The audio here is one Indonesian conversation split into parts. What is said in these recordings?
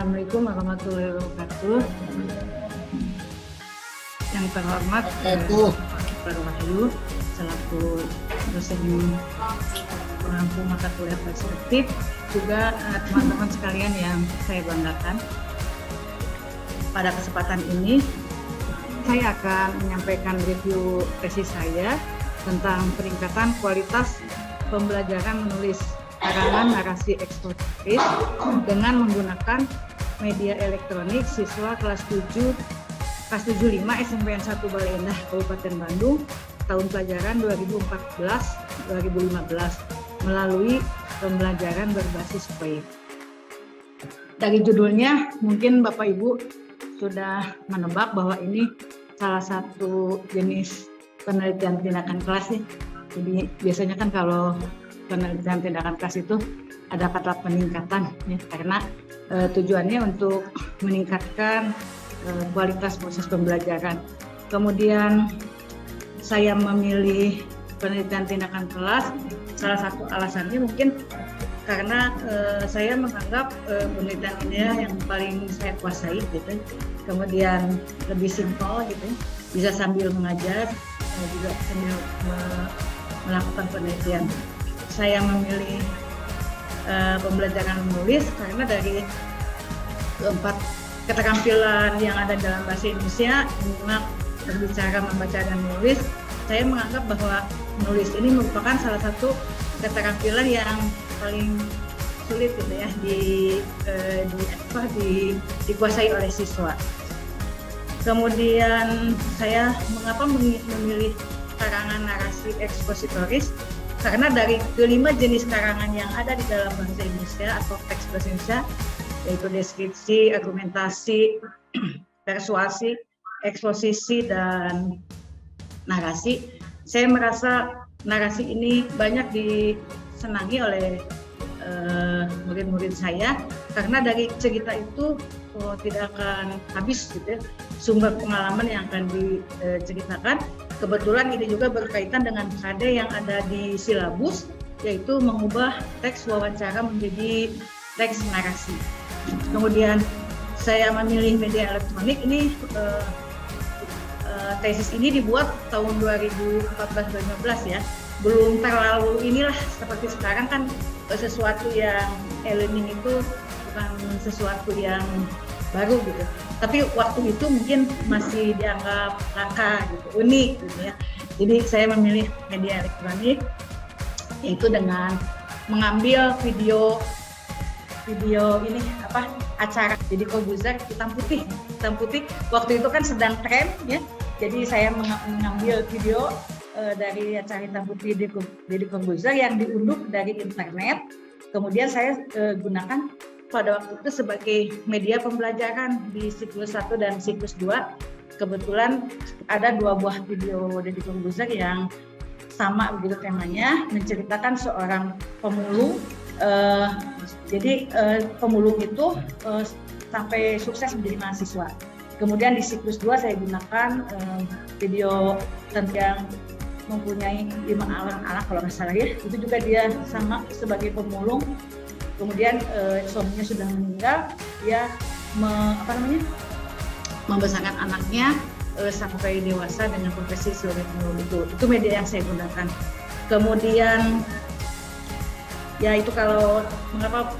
Assalamualaikum warahmatullahi wabarakatuh. Yang terhormat Pak Wahyu selaku dosen pengampu mata kuliah perspektif, juga teman-teman sekalian yang saya banggakan. Pada kesempatan ini saya akan menyampaikan review tesis saya tentang peningkatan kualitas pembelajaran menulis karangan narasi ekspositif dengan menggunakan media elektronik siswa kelas 75 SMPN 1 Bale Endah Kabupaten Bandung tahun pelajaran 2014-2015 melalui pembelajaran berbasis proyek. Dari judulnya mungkin Bapak Ibu sudah menebak bahwa ini salah satu jenis penelitian tindakan kelas nih. Jadi biasanya kan kalau penelitian tindakan kelas itu ada kata peningkatan ya, karena tujuannya untuk meningkatkan kualitas proses pembelajaran. Kemudian saya memilih penelitian tindakan kelas, salah satu alasannya mungkin karena saya menganggap penelitian ini yang paling saya kuasai gitu. Kemudian lebih simpel gitu, bisa sambil mengajar, juga sambil melakukan penelitian. Saya memilih pembelajaran menulis karena dari keempat keterampilan yang ada dalam bahasa Indonesia, menyimak, berbicara, membaca, dan menulis, saya menganggap bahwa menulis ini merupakan salah satu keterampilan yang paling sulit gitu ya dikuasai oleh siswa. Kemudian saya mengapa memilih karangan narasi ekspositoris? Karena dari kelima jenis karangan yang ada di dalam bahasa Indonesia atau teks bahasa Indonesia, yaitu deskripsi, argumentasi, persuasi, eksposisi, dan narasi, saya merasa narasi ini banyak disenangi oleh murid-murid saya, karena dari cerita itu tidak akan habis gitu ya, sumber pengalaman yang akan diceritakan. Kebetulan ini juga berkaitan dengan KD yang ada di silabus, yaitu mengubah teks wawancara menjadi teks narasi. Kemudian saya memilih media elektronik ini, tesis ini dibuat tahun 2014-2015 ya. Belum terlalu inilah seperti sekarang kan sesuatu yang e-learning itu bukan sesuatu yang baru gitu. Tapi waktu itu mungkin masih dianggap langka gitu, unik gitu ya. Jadi saya memilih media elektronik, yaitu dengan mengambil video ini acara jadi Corbuzier hitam putih. Waktu itu kan sedang tren ya. Jadi saya mengambil video dari acara hitam putih di Corbuzier yang diunduh dari internet. Kemudian saya gunakan pada waktu itu sebagai media pembelajaran di siklus 1 dan siklus 2. Kebetulan ada 2 buah video dari Corbuzier yang sama begitu temanya, menceritakan seorang pemulung. Jadi pemulung itu sampai sukses menjadi mahasiswa. Kemudian di siklus 2 saya gunakan video tentang mempunyai 5 anak kalau nggak salah ya. Itu juga dia sama sebagai pemulung. Kemudian suaminya sudah meninggal, dia membesarkan anaknya sampai dewasa dengan profesi sebagai pemulung itu. Itu media yang saya gunakan. Kemudian ya itu kalau mengapa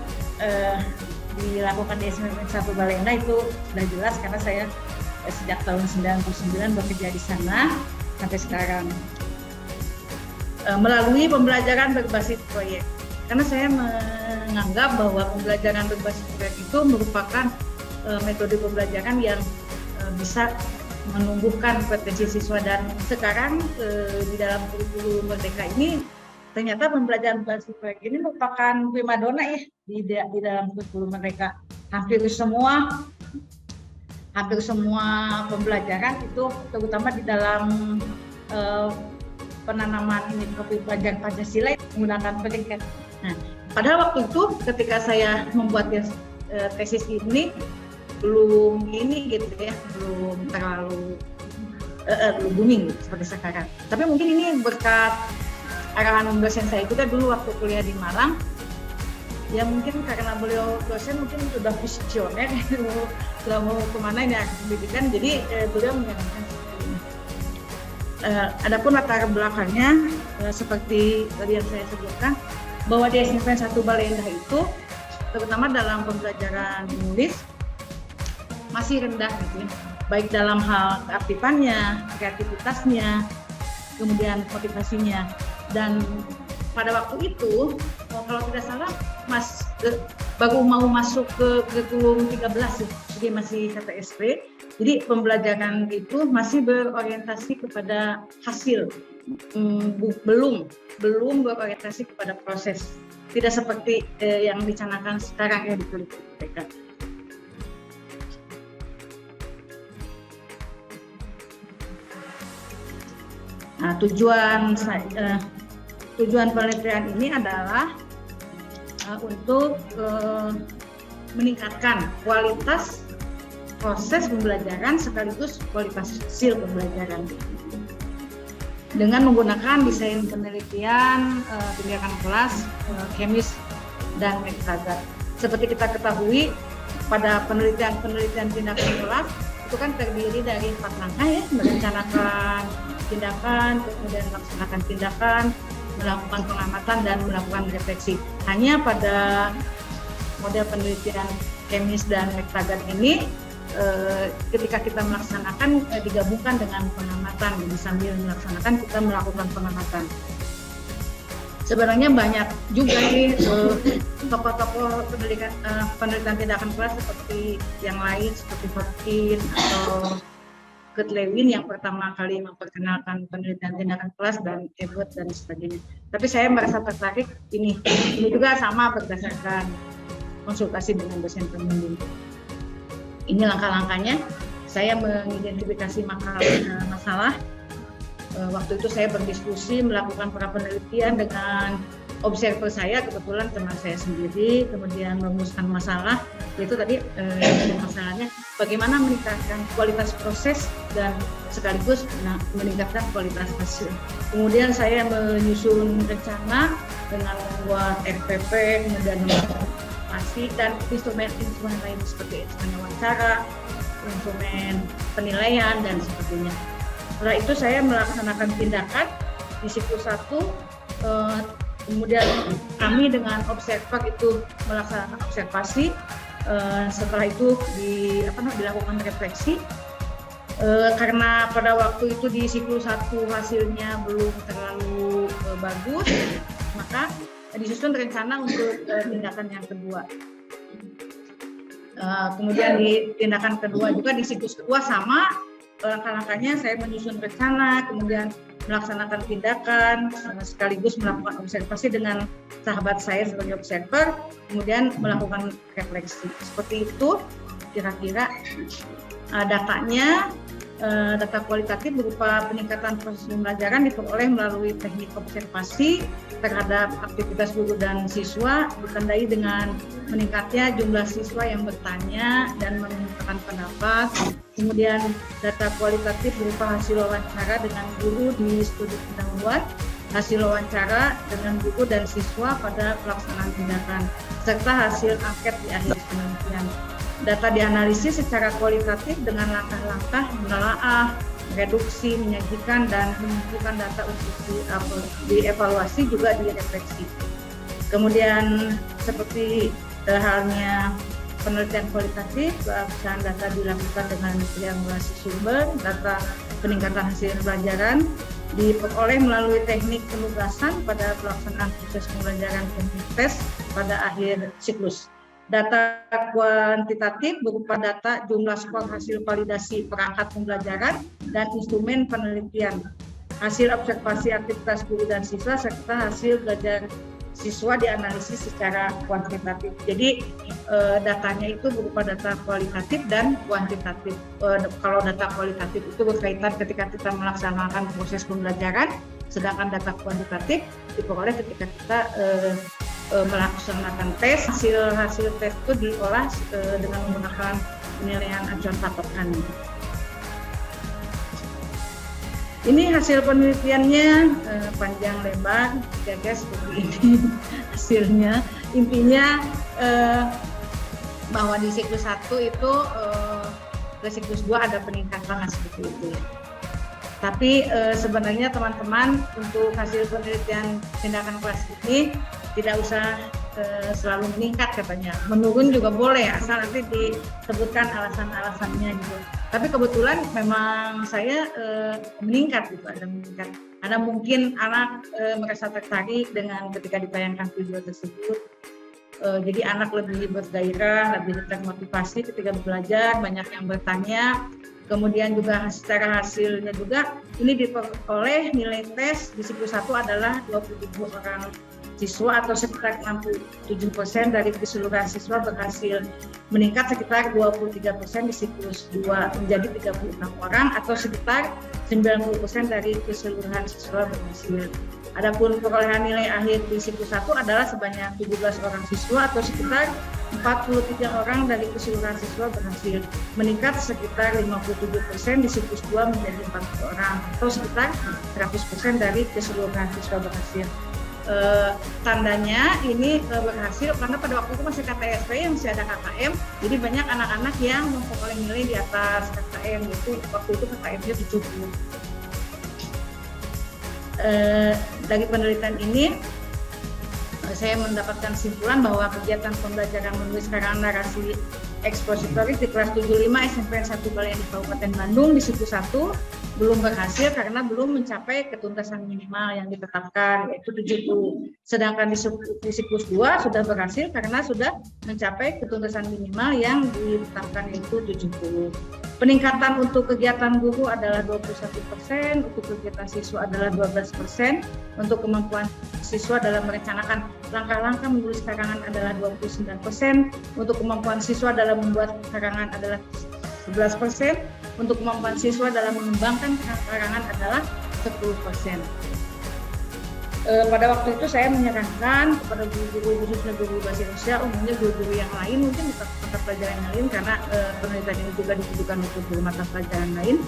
dilakukan di SMPN 1 Bale Endah itu sudah jelas, karena saya sejak tahun 99 bekerja di sana sampai sekarang melalui pembelajaran berbasis proyek. Karena saya menganggap bahwa pembelajaran berbasis proyek itu merupakan metode pembelajaran yang bisa menumbuhkan potensi siswa, dan sekarang di dalam kurikulum Merdeka ini ternyata pembelajaran berbasis proyek ini merupakan primadona ya di dalam kurikulum Merdeka. Hampir semua pembelajaran itu, terutama di dalam penanaman ini pelajaran Pancasila menggunakan proyek. Nah, pada waktu itu ketika saya membuat tesis ini belum terlalu booming seperti sekarang. Tapi mungkin ini berkat arahan dosen saya juga dulu waktu kuliah di Malang. Ya mungkin karena beliau dosen mungkin sudah visioner, sudah mau kemana ini pendidikan, jadi beliau menyarankan seperti ini. Adapun latar belakangnya seperti tadi yang saya sebutkan, bahwa di SMP 1 Bale Endah itu terutama dalam pembelajaran menulis masih rendah gitu ya, baik dalam hal keaktifannya, kreativitasnya, kemudian motivasinya. Dan pada waktu itu kalau tidak salah baru mau masuk ke kurikulum 13 ya, jadi masih satu SD. Jadi pembelajaran itu masih berorientasi kepada hasil, belum berorientasi kepada proses. Tidak seperti yang dicanangkan sekarang ya di kurikulum mereka. Nah, tujuan penelitian ini adalah untuk meningkatkan kualitas proses pembelajaran sekaligus kualitas hasil pembelajaran dengan menggunakan desain penelitian tindakan kelas, kemis, dan Mektagat. Seperti kita ketahui, pada penelitian tindakan kelas itu kan terdiri dari 4 langkah ya, merencanakan tindakan, kemudian melaksanakan tindakan, melakukan pengamatan, dan melakukan refleksi. Hanya pada model penelitian kemis dan Mektagat ini ketika kita melaksanakan digabungkan dengan pengamatan, jadi sambil melaksanakan kita melakukan pengamatan. Sebenarnya banyak juga nih tokoh-tokoh penelitian tindakan kelas seperti yang lain seperti Hodgkin atau Kurt Lewin yang pertama kali memperkenalkan penelitian tindakan kelas, dan Ebert dan sebagainya. Tapi saya merasa tertarik ini juga sama berdasarkan konsultasi dengan dosen pembimbing. Ini langkah-langkahnya. Saya mengidentifikasi masalah. Waktu itu saya berdiskusi, melakukan penelitian dengan observer saya, kebetulan teman saya sendiri, kemudian merumuskan masalah. Yaitu tadi masalahnya bagaimana meningkatkan kualitas proses dan sekaligus meningkatkan kualitas hasil. Kemudian saya menyusun rencana dengan membuat RPP, kemudian dan instrumen lain seperti instrumen wawancara, instrumen penilaian, dan sebagainya. Setelah itu saya melaksanakan tindakan di siklus 1, kemudian kami dengan observer itu melaksanakan observasi. Setelah itu dilakukan refleksi. Karena pada waktu itu di siklus 1 hasilnya belum terlalu bagus, maka disusun rencana untuk tindakan yang kedua. Kemudian di tindakan kedua juga di siklus kedua sama langkah-langkahnya, saya menyusun rencana, kemudian melaksanakan tindakan, sekaligus melakukan observasi dengan sahabat saya sebagai observer, kemudian melakukan refleksi. Seperti itu kira-kira datanya. Data kualitatif berupa peningkatan proses pembelajaran diperoleh melalui teknik observasi terhadap aktivitas guru dan siswa, ditandai dengan meningkatnya jumlah siswa yang bertanya dan mengemukakan pendapat. Kemudian data kualitatif berupa hasil wawancara dengan guru di studi pendahuluan, hasil wawancara dengan guru dan siswa pada pelaksanaan tindakan, serta hasil angket di akhir penelitian. Data dianalisis secara kualitatif dengan langkah-langkah menelaah, reduksi, menyajikan, dan mengumpulkan data untuk dievaluasi, juga direfleksi. Kemudian seperti halnya penelitian kualitatif, pemeriksaan data dilakukan dengan triangulasi sumber, data peningkatan hasil pelajaran diperoleh melalui teknik penugasan pada pelaksanaan proses pembelajaran tes pada akhir siklus. Data kuantitatif berupa data jumlah skor hasil validasi perangkat pembelajaran dan instrumen penelitian, hasil observasi aktivitas guru dan siswa, serta hasil belajar siswa dianalisis secara kuantitatif. Jadi datanya itu berupa data kualitatif dan kuantitatif. Kalau data kualitatif itu berkaitan ketika kita melaksanakan proses pembelajaran, sedangkan data kuantitatif diperoleh ketika kita melaksanakan tes. Hasil tes itu diolah dengan menggunakan penilaian acuan patokan. Ini hasil penelitiannya panjang lebar, guys, seperti ini hasilnya. Intinya bahwa di siklus 1 itu ke siklus 2 ada peningkatan seperti itu. Tapi sebenarnya teman-teman untuk hasil penelitian tindakan kelas ini tidak usah selalu meningkat katanya. Menurun juga boleh asal nanti disebutkan alasan-alasannya gitu. Tapi kebetulan memang saya meningkat gitu, ada meningkat. Ada mungkin anak merasa tertarik dengan ketika ditayangkan video tersebut. Jadi anak lebih bergairah, lebih termotivasi ketika belajar, banyak yang bertanya. Kemudian juga secara hasilnya juga ini diperoleh nilai tes di siklus 1 adalah 27 orang siswa atau sekitar 67% dari keseluruhan siswa berhasil, meningkat sekitar 23% di siklus 2 menjadi 36 orang atau sekitar 90% dari keseluruhan siswa berhasil. Adapun perolehan nilai akhir di siklus 1 adalah sebanyak 17 orang siswa atau sekitar 43 orang dari keseluruhan siswa berhasil, meningkat sekitar 57% di siklus 2 menjadi 40 orang atau sekitar 100% dari keseluruhan siswa berhasil. Tandanya ini berhasil karena pada waktu itu masih KTSP, masih ada KKM, jadi banyak anak-anak yang memperoleh nilai di atas KKM, yaitu waktu itu KKM-nya 70. Dari penelitian ini saya mendapatkan kesimpulan bahwa kegiatan pembelajaran menulis karangan narasi ekspositoris di kelas 75 SMPN 1 Balayan di Kabupaten Bandung di siklus 1 belum berhasil karena belum mencapai ketuntasan minimal yang ditetapkan, yaitu 70. Sedangkan di siklus 2 sudah berhasil karena sudah mencapai ketuntasan minimal yang ditetapkan, yaitu 70. Peningkatan untuk kegiatan guru adalah 21%, untuk kegiatan siswa adalah 12%, untuk kemampuan siswa dalam merencanakan langkah-langkah menulis karangan adalah 29%, untuk kemampuan siswa dalam membuat karangan adalah 11%, untuk kemampuan siswa dalam mengembangkan karangan adalah 10%. Pada waktu itu saya menyarankan kepada guru-guru, khususnya guru bahasa Indonesia, umumnya guru-guru yang lain, mungkin mata pelajaran yang lain, karena penelitian ini juga ditujukan untuk guru mata pelajaran lain.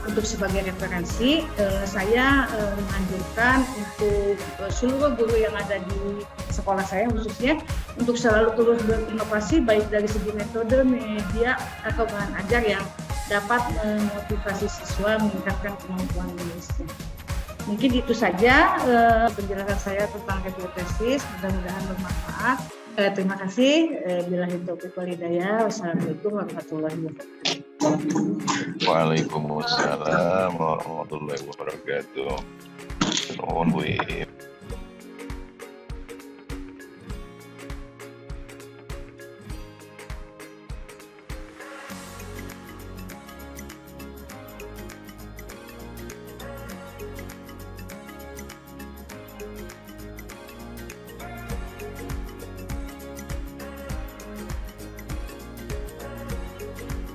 Untuk sebagai referensi, saya menganjurkan untuk seluruh guru yang ada di sekolah saya khususnya untuk selalu terus berinovasi baik dari segi metode, media, atau bahan ajar yang dapat memotivasi siswa meningkatkan kemampuan menulisnya. Mungkin itu saja penjelasan saya tentang review tesis, mudah-mudahan bermanfaat. Terima kasih. Billahi taufiq wal hidayah. Wassalamualaikum warahmatullahi wabarakatuh. Waalaikumsalam warahmatullahi wabarakatuh. Nuhun Bu Iip.